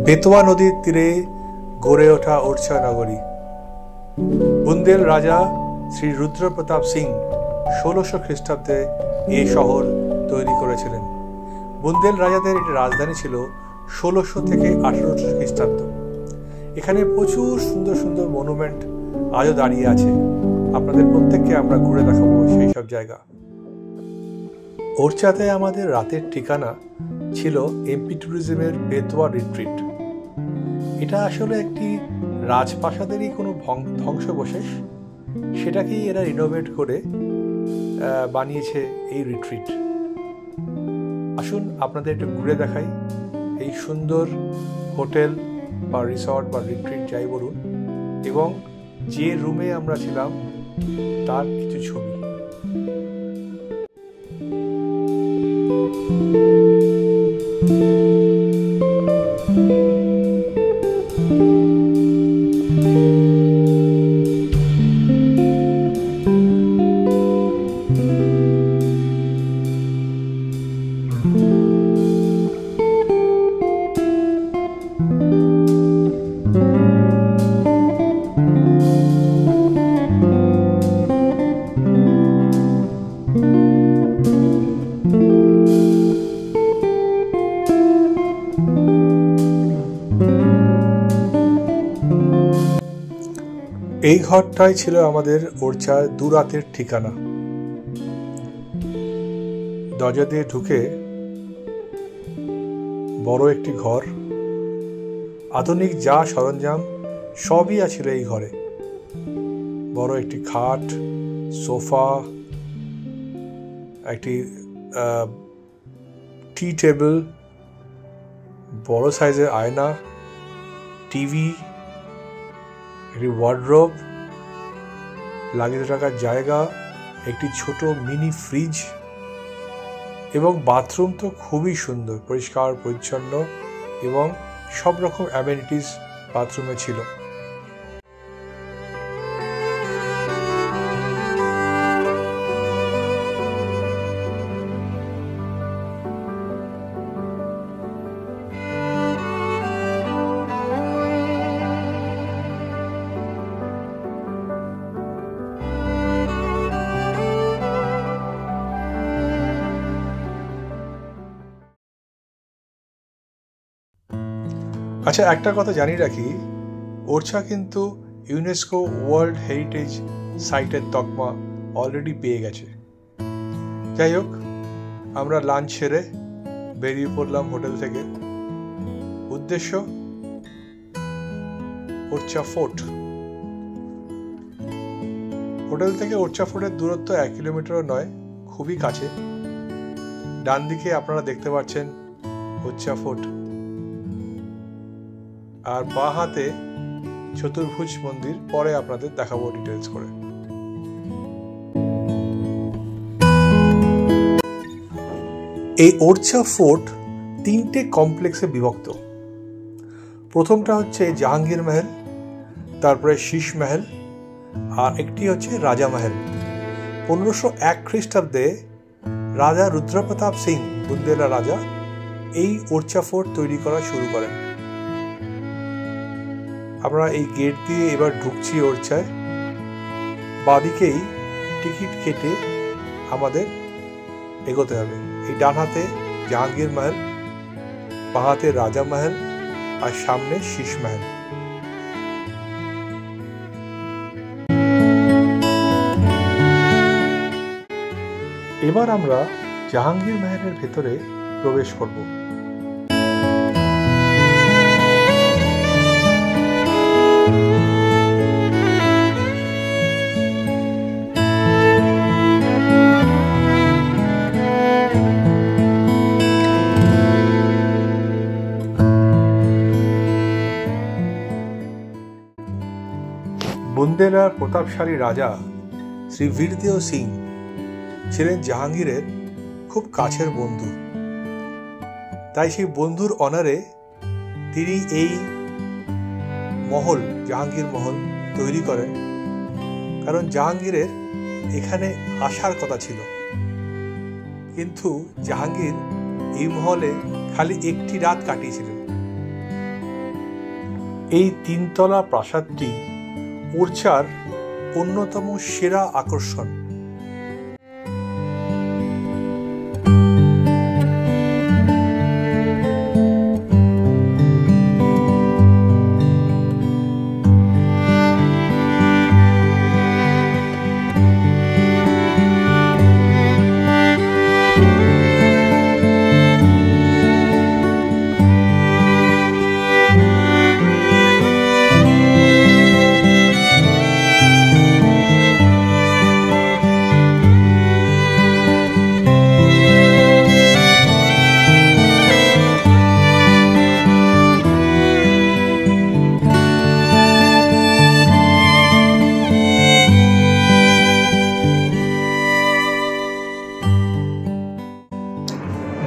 বেতোয়া নদীর তীরে গড়ে ওঠা ওরছা নগরী। বুন্দেল রাজা শ্রী রুদ্রপ্রতাপ সিং 1600 খ্রিস্টাব্দে এই শহর তৈরি করেছিলেন। বুন্দেল রাজাদের এটি রাজধানী ছিল 1600 থেকে 1800 খ্রিস্টাব্দ। এখানে প্রচুর সুন্দর সুন্দর মনুমেন্ট আজও দাঁড়িয়ে আছে। আপনাদের প্রত্যেককে আমরা ঘুরে দেখাবো সেই সব জায়গা। ওরছাতে আমাদের রাতের ঠিকানা ছিল এমপি ট্যুরিজমের বেতোয়া রিট্রিট। এটা আসলে একটি রাজপ্রাসাদেরই কোনো ধ্বংসবশেষ, সেটাকেই এরা রিনোভেট করে বানিয়েছে এই রিট্রিট। আসুন আপনাদের একটু ঘুরে দেখাই এই সুন্দর হোটেল বা রিসর্ট বা রিট্রিট যাই বলুন, এবং যে রুমে আমরা ছিলাম তার কিছু ছবি। এই ঘরটাই ছিল আমাদের ওরছার দুরাতের ঠিকানা। দরজা দিয়ে ঢুকে বড় একটি ঘর, আধুনিক যা সরঞ্জাম সবই আছিল এই ঘরে। বড় একটি খাট, সোফা, একটি টি টেবিল, বড় সাইজের আয়না, টিভি, একটি ওয়ার্ডরোব, লাগেজ রাখার জায়গা, একটি ছোট মিনি ফ্রিজ, এবং বাথরুম তো খুবই সুন্দর, পরিষ্কার পরিচ্ছন্ন এবং সব রকম অ্যামেনিটিস বাথরুমে ছিল। আচ্ছা, একটা কথা জানিয়ে রাখি, ওরছা কিন্তু ইউনেস্কো ওয়ার্ল্ড হেরিটেজ সাইটের তকমা অলরেডি পেয়ে গেছে। যাই হোক, আমরা লাঞ্চ সেরে বেরিয়ে পড়লাম হোটেল থেকে। উদ্দেশ্য ওরছা ফোর্ট। হোটেল থেকে ওরছা ফোর্টের দূরত্ব 1 কিলোমিটারও নয়, খুবই কাছে। ডান দিকে আপনারা দেখতে পাচ্ছেন ওরছা ফোর্ট, আর বাঁ হাতে চতুর্ভুজ মন্দির। পরে আপনাদের দেখাবো ডিটেলস করে। এই ওরছা ফোর্ট 3টে কমপ্লেক্সে বিভক্ত। প্রথমটা হচ্ছে জাহাঙ্গীর মহল, তারপরে শীষ মহল, আর একটি হচ্ছে রাজা মহল। 1501 খ্রিস্টাব্দে রাজা রুদ্রপ্রতাপ সিং, বুন্দেলা রাজা, এই ওরছা ফোর্ট তৈরি করা শুরু করেন। আমরা এই গেট দিয়ে এবার ঢুকছি ওরছায়। বাঁদিকেই টিকিট কেটে আমাদের এগোতে হবে। এই ডান হাতে জাহাঙ্গীর মহল, বাঁ হাতে রাজা মহল, আর সামনে শীষ মহল। এবার আমরা জাহাঙ্গীর মহলের ভেতরে প্রবেশ করব। বুন্দেলার প্রতাপশালী রাজা শ্রী বীরদেও সিং ছিলেন জাহাঙ্গীরের খুব কাছের বন্ধু। তাই সেই বন্ধুর অনারে তিনি এই মহল, জাহাঙ্গীর মহল তৈরি করেন। কারণ জাহাঙ্গীরের এখানে আসার কথা ছিল, কিন্তু জাহাঙ্গীর এই মহলে খালি একটি রাত কাটিয়েছিলেন। এই তিনতলা প্রাসাদটি ওরছার অন্যতম সেরা আকর্ষণ।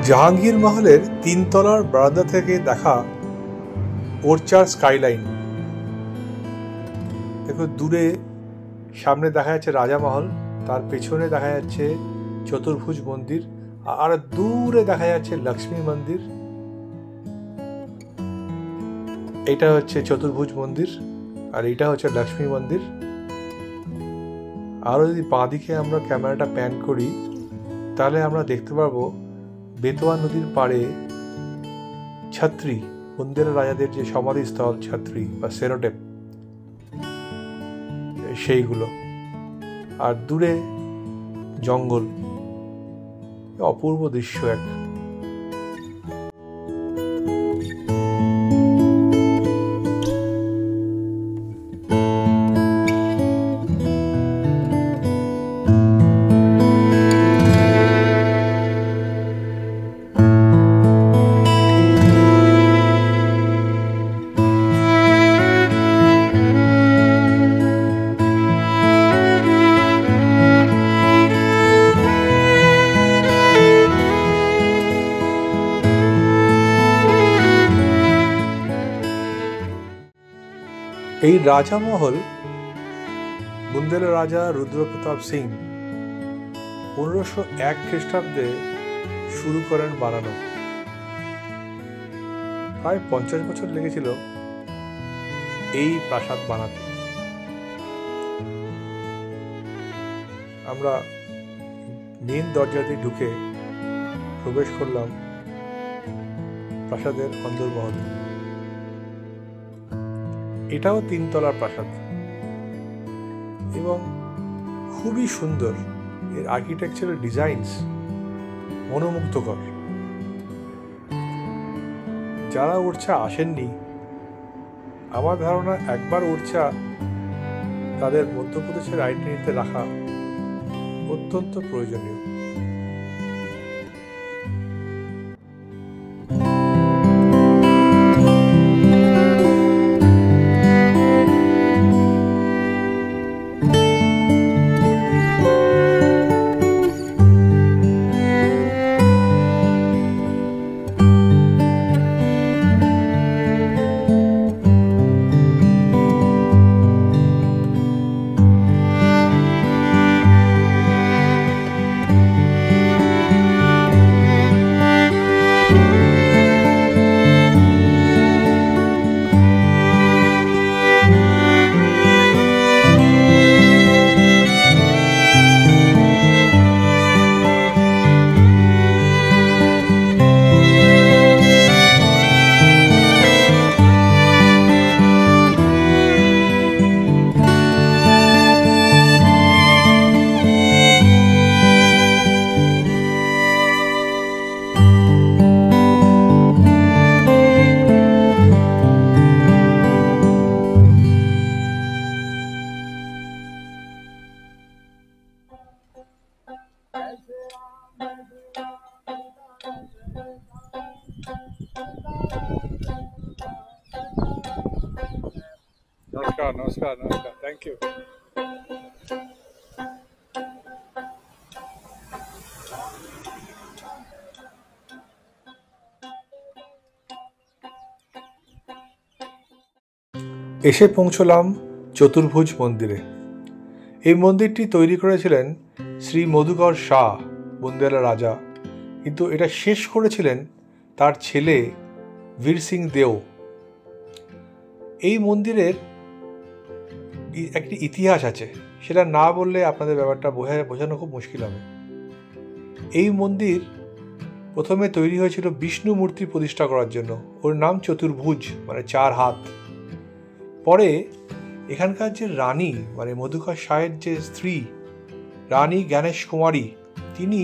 জাহাঙ্গীর মহলের তিনতলার বারান্দা থেকে দেখা ওরচার স্কাইলাইন। দেখো দূরে সামনে দেখা যাচ্ছে রাজামহল, তার পেছনে দেখা যাচ্ছে চতুর্ভুজ মন্দির, আর দূরে দেখা যাচ্ছে লক্ষ্মী মন্দির। এটা হচ্ছে চতুর্ভুজ মন্দির আর এটা হচ্ছে লক্ষ্মী মন্দির। আরও যদি বাঁ দিকে আমরা ক্যামেরাটা প্যান করি তাহলে আমরা দেখতে পারবো বেতোয়া নদীর পাড়ে ছত্রি, বুন্দেলা রাজাদের যে সমাধিস্থল ছত্রি বা সেরোটেপ, সেইগুলো, আর দূরে জঙ্গল। অপূর্ব দৃশ্য এক। এই রাজামহল বুন্দেলা রাজা রুদ্রপ্রতাপ সিং 1501 খ্রিস্টাব্দে শুরু করেন বানানো। প্রায় 50 বছর লেগেছিল এই প্রাসাদ বানাতে। আমরা মেন দরজা দিয়ে ঢুকে প্রবেশ করলাম প্রাসাদের অন্দরমহলে। এটাও তিনতলার প্রাসাদ এবং খুবই সুন্দর। এর আর্কিটেকচারাল ডিজাইনস মনোমুগ্ধকর। যারা ওরছা আসেননি, আমার ধারণা একবার ওরছা তাদের মধ্যপ্রদেশের আইডেন্টিটিতে রাখা অত্যন্ত প্রয়োজনীয়। नमस्कार नमस्कार नमस्कार, थैंक यू। এসে পৌঁছলাম চতুর্ভুজ মন্দিরে। এই মন্দিরটি তৈরি করেছিলেন শ্রী মধুকর শাহ, বুন্দেলা রাজা, কিন্তু এটা শেষ করেছিলেন তার ছেলে বীর সিং দেও। এই মন্দিরের একটি ইতিহাস আছে, সেটা না বললে আপনাদের ব্যাপারটা বোঝানো খুব মুশকিল হবে। এই মন্দির প্রথমে তৈরি হয়েছিল বিষ্ণু মূর্তি প্রতিষ্ঠা করার জন্য, ওর নাম চতুর্ভুজ মানে 4 হাত। পরে এখানকার যে রানী মানে মধুকর শাহের যে স্ত্রী রানী জ্ঞানেশ কুমারী, তিনি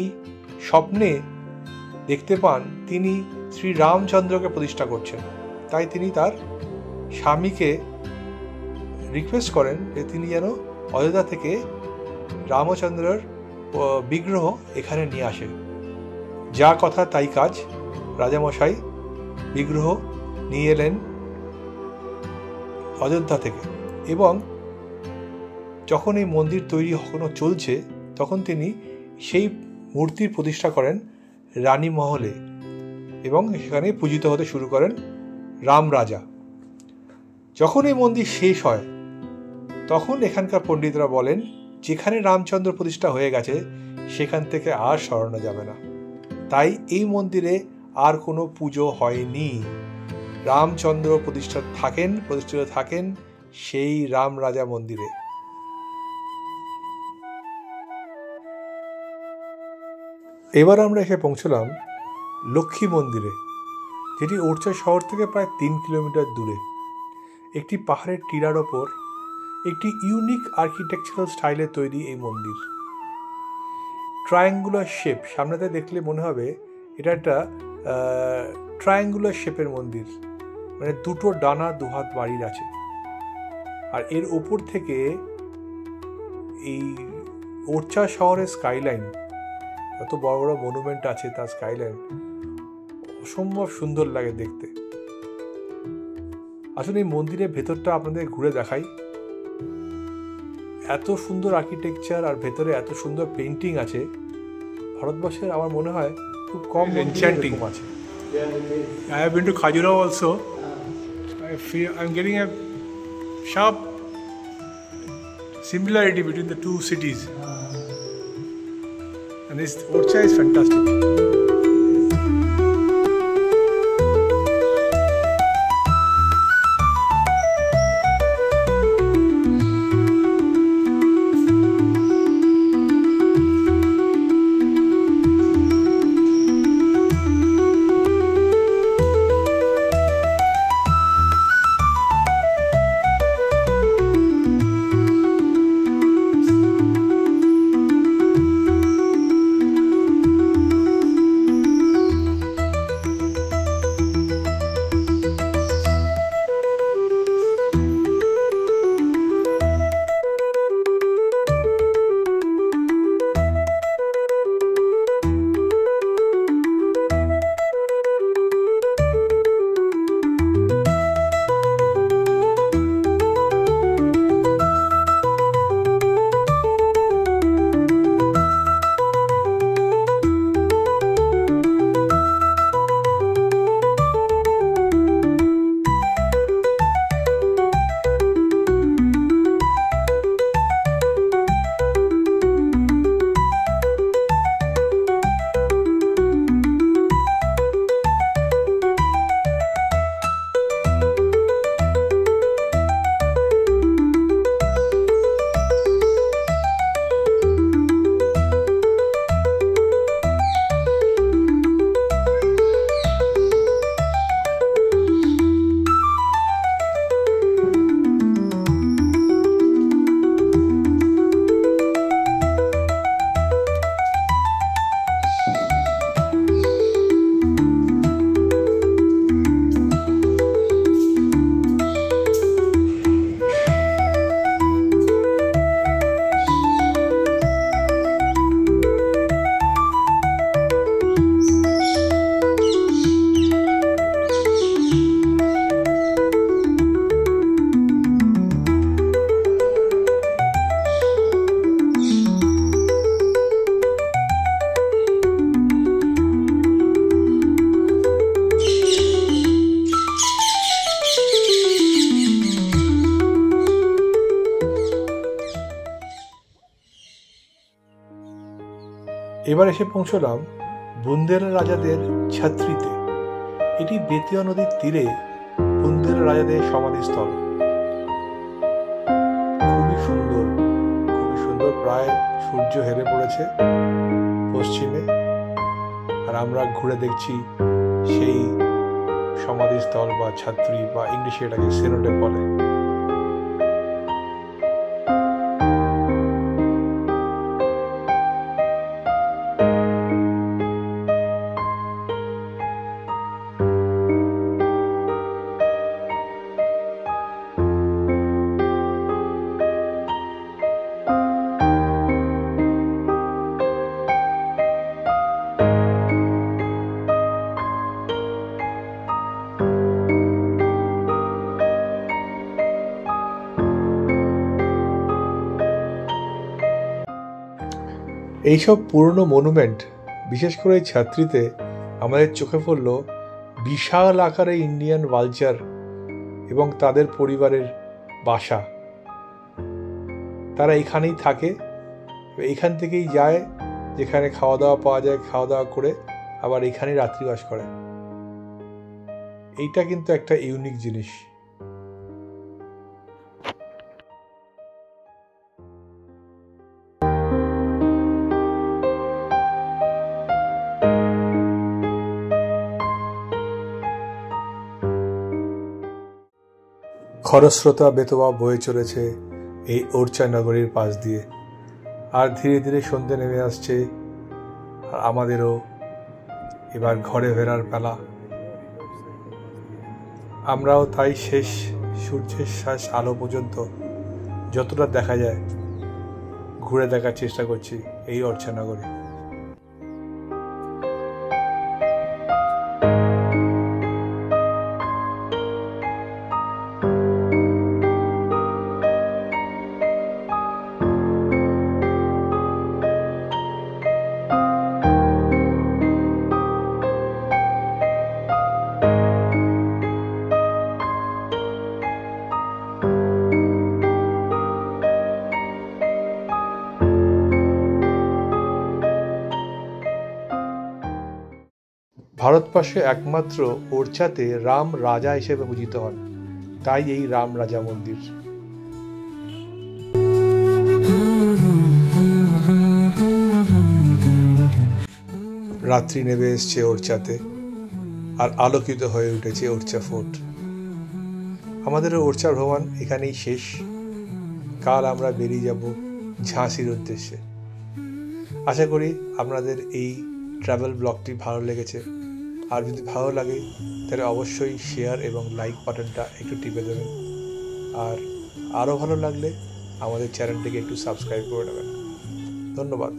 স্বপ্নে দেখতে পান তিনি শ্রী রামচন্দ্রকে প্রতিষ্ঠা করছেন। তাই তিনি তার স্বামীকে রিকোয়েস্ট করেন যে তিনি যেন অযোধ্যা থেকে রামচন্দ্রের বিগ্রহ এখানে নিয়ে আসে। যা কথা তাই কাজ, রাজামশাই বিগ্রহ নিয়ে এলেন অযোধ্যা থেকে, এবং যখন এই মন্দির তৈরি এখনো চলছে তখন তিনি সেই মূর্তির প্রতিষ্ঠা করেন রানী মহলে, এবং সেখানে পূজিত হতে শুরু করেন রাম রাজা। যখন এই মন্দির শেষ হয় তখন এখানকার পণ্ডিতরা বলেন যেখানে রামচন্দ্র প্রতিষ্ঠা হয়ে গেছে সেখান থেকে আর সরানো যাবে না, তাই এই মন্দিরে আর কোনো পুজো হয়নি। রামচন্দ্র প্রতিষ্ঠিত থাকেন সেই রাম রাজা মন্দিরে। এবার আমরা এসে পৌঁছলাম লক্ষ্মী মন্দিরে, যেটি ওরছা শহর থেকে প্রায় 3 কিলোমিটার দূরে। একটি পাহাড়ের টিলার ওপর একটি ইউনিক আর্কিটেকচারাল স্টাইলে তৈরি এই মন্দির। ট্রায়াঙ্গুলার শেপ, সামনেতে দেখলে মনে হবে এটা একটা ট্রায়াঙ্গুলার শেপের মন্দির, মানে 2টো ডানা 2 হাত বাড়ির আছে। আর এর ওপর থেকে এই ওরছা শহরের স্কাইলাইন, যত বড় বড় মনুমেন্ট আছে তার স্কাইলাইন অসম্ভব সুন্দর লাগে দেখতে। আসলে এই মন্দিরের ভেতরটা আপনাদের ঘুরে দেখাই। এত সুন্দর আর্কিটেকচার আর ভেতরে এত সুন্দর পেইন্টিং আছে, ভারতবর্ষের আমার মনে হয় খুব কম এনচ্যান্টিং আছে। I have been to Khajuraho also. I'm getting a sharp similarity between the two cities. And this Orcha is fantastic. এবার এসে পৌঁছলাম বুন্দেলা রাজাদের ছাত্রীতে। এটি বেতিয়া নদীর তীরে বুন্দেলা রাজাদের সমাধিস্থল। সুন্দর, প্রায় সূর্য হেরে পড়েছে পশ্চিমে, আর আমরা ঘুরে দেখছি সেই সমাধিস্থল বা ছাত্রী, বা ইংলিশে এটাকে সেনোটেপ বলে। এইসব পুরনো মনুমেন্ট, বিশেষ করে ছাত্রীতে আমাদের চোখে পড়ল বিশাল আকারে ইন্ডিয়ান ভালচার এবং তাদের পরিবারের বাসা। তারা এখানেই থাকে, এইখান থেকেই যায় যেখানে খাওয়া দাওয়া পাওয়া যায়, খাওয়া দাওয়া করে আবার এখানেই রাত্রিবাস করে। এইটা কিন্তু একটা ইউনিক জিনিস। খরস্রোতা বেতোয়া বয়ে চলেছে এই ওরচা নগরীর পাশ দিয়ে, আর ধীরে ধীরে সন্ধ্যে নেমে আসছে, আর আমাদেরও এবার ঘরে ফেরার পালা। আমরাও তাই শেষ সূর্যের শেষ আলো পর্যন্ত যতটা দেখা যায় ঘুরে দেখার চেষ্টা করছি এই ওরচা নগরী। ভারতবর্ষে একমাত্র ওরচাতে রাম রাজা হিসেবে পূজিত হন, তাই এই রাম রাজা মন্দির। রাত্রি নেমে এসছে ওরচাতে, আর আলোকিত হয়ে উঠেছে ওরচা ফোর্ট। আমাদের ওরচা ভ্রমণ এখানেই শেষ। কাল আমরা বেরিয়ে যাব ঝাঁসির উদ্দেশ্যে। আশা করি আপনাদের এই ট্রাভেল ব্লগটি ভালো লেগেছে, আর যদি ভালো লাগে তাহলে অবশ্যই শেয়ার এবং লাইক বাটনটা একটু টিপে দেবেন, আর আরও ভালো লাগলে আমাদের চ্যানেলটিকে একটু সাবস্ক্রাইব করে নেবেন। ধন্যবাদ।